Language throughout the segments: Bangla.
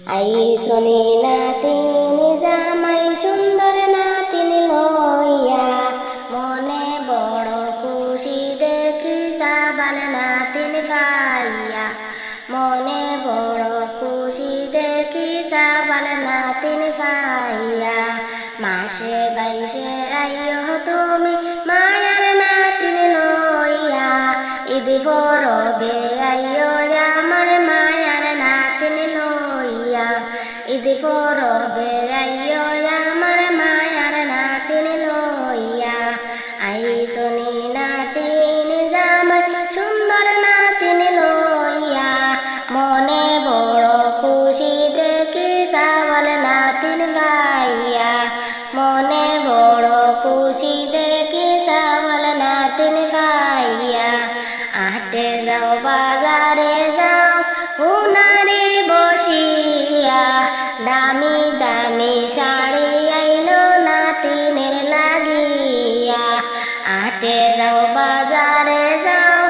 আইসনি নাতিনি জামাই সুন্দর নাতিনি লইয়া মনে বড় খুশি দেখি সাবাল নাতিন পাইয়া মনে বড় খুশি দেখি সাবাল নাতিন পাইয়া মাসে বাইশে আইও তুমি মায়ার নাতিন লইয়া ঈদ পরবে আইও আমার মায়ার নাতিন লইয়া ঈদ পরবে আইও আমার মায়ার নাতিন লইয়া আইসনি নাতিন জামাই সুন্দর নাতিন লইয়া মনে বড় খুশি দেখি সাবাল নাতিন পাইয়া মনে বড় খুশি দেখি সাবাল নাতিন পাইয়া আটে যাও বাজারে যাও উনারে বসিয়া দামি দামি শাড়ি আইলো নাতিনের লাগিয়া আটে যাও বাজারে যাও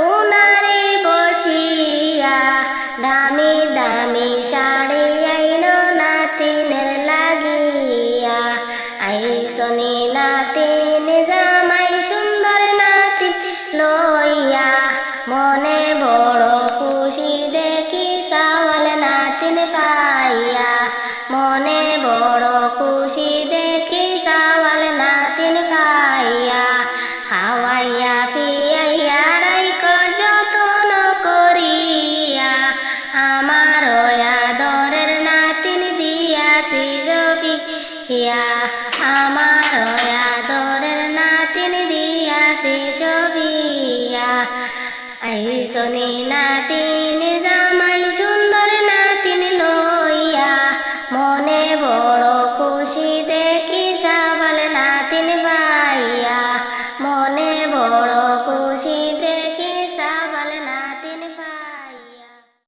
উনারে বসিয়া দামি দামি